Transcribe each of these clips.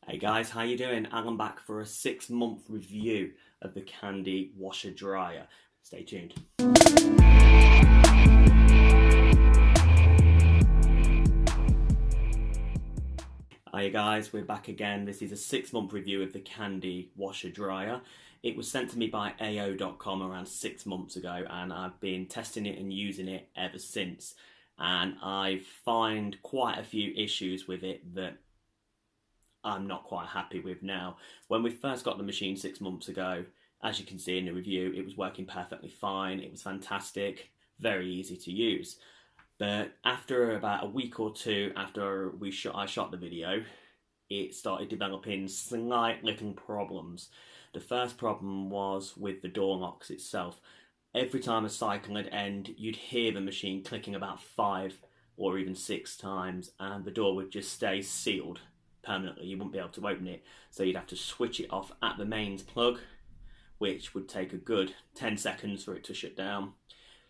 Hey guys, how you doing? I'm back for a 6-month review of the Candy washer dryer. Stay tuned. Hiya guys, we're back again. This is a 6-month review of the Candy washer dryer. It was sent to me by AO.com around 6 months ago, and I've been testing it and using it ever since. And I find quite a few issues with it that I'm not quite happy with now. When we first got the machine 6 months ago, as you can see in the review, it was working perfectly fine. It was fantastic, very easy to use. But after about a week or two after I shot the video, it started developing slight little problems. The first problem was with the door locks itself. Every time a cycle would end, you'd hear the machine clicking about 5 or even 6 times, and the door would just stay sealed permanently. You wouldn't be able to open it, so you'd have to switch it off at the mains plug, which would take a good 10 seconds for it to shut down,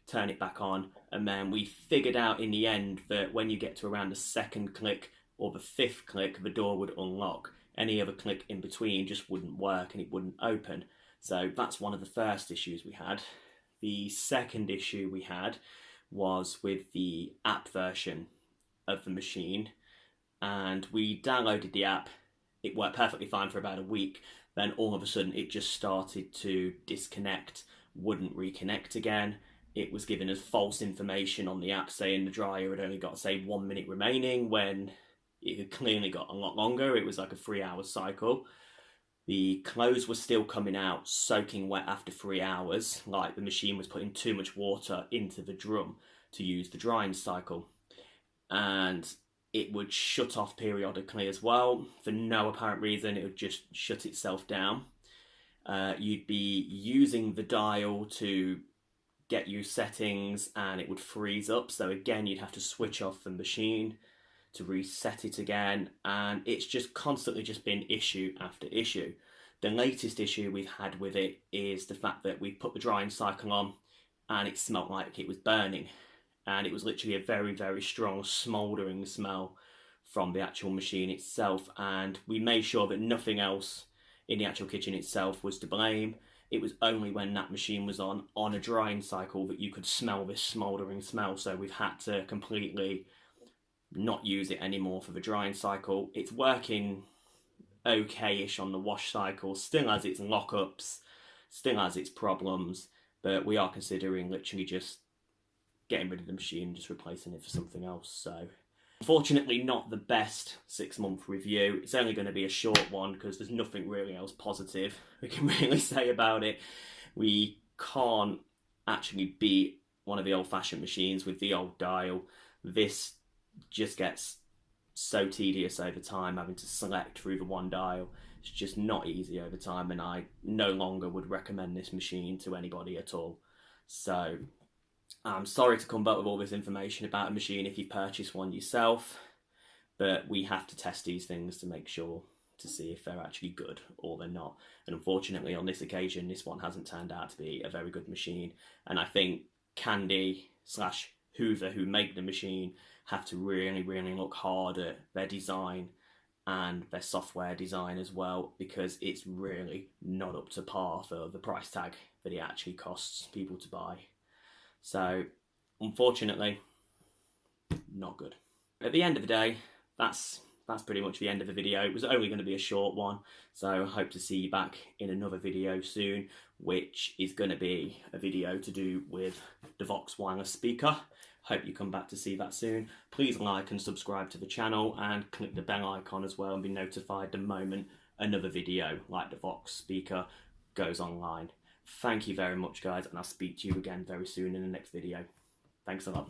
turn it back on, and then we figured out in the end that when you get to around the 2nd click or the 5th click, the door would unlock. Any other click in between just wouldn't work and it wouldn't open. So that's one of the first issues we had. The second issue we had was with the app version of the machine, and we downloaded the app. It worked perfectly fine for about a week. Then all of a sudden it just started to disconnect, wouldn't reconnect again. It was giving us false information on the app saying the dryer had only got, say, 1 minute remaining when it had clearly got a lot longer. It was like a 3-hour cycle. The clothes were still coming out soaking wet after 3 hours, like the machine was putting too much water into the drum to use the drying cycle. And it would shut off periodically as well. For no apparent reason, it would just shut itself down. You'd be using the dial to get you settings and it would freeze up. So again, you'd have to switch off the machine to reset it again. And it's just constantly just been issue after issue. The latest issue we've had with it is the fact that we put the drying cycle on and it smelled like it was burning. And it was literally a very, very strong smouldering smell from the actual machine itself. And we made sure that nothing else in the actual kitchen itself was to blame. It was only when that machine was on a drying cycle that you could smell this smouldering smell. So we've had to completely not use it anymore for the drying cycle. It's working okay-ish on the wash cycle, still has its lockups, still has its problems, but we are considering literally just getting rid of the machine, just replacing it for something else. So unfortunately not the best 6-month review. It's only going to be a short one because there's nothing really else positive we can really say about it. We can't actually beat one of the old-fashioned machines with the old dial. This just gets so tedious over time, having to select through the one dial. It's just not easy over time, and I no longer would recommend this machine to anybody at all. So I'm sorry to come back with all this information about a machine if you purchase one yourself, but we have to test these things to make sure to see if they're actually good or they're not. And unfortunately on this occasion, this one hasn't turned out to be a very good machine. And I think Candy/Hoover, who make the machine, have to really, really look hard at their design and their software design as well, because it's really not up to par for the price tag that it actually costs people to buy. So, unfortunately, not good. At the end of the day, that's pretty much the end of the video. It was only going to be a short one, so I hope to see you back in another video soon, which is going to be a video to do with the Vox wireless speaker. Hope you come back to see that soon. Please like and subscribe to the channel and click the bell icon as well and be notified the moment another video like the Vox speaker goes online. Thank you very much, guys, and I'll speak to you again very soon in the next video. Thanks a lot.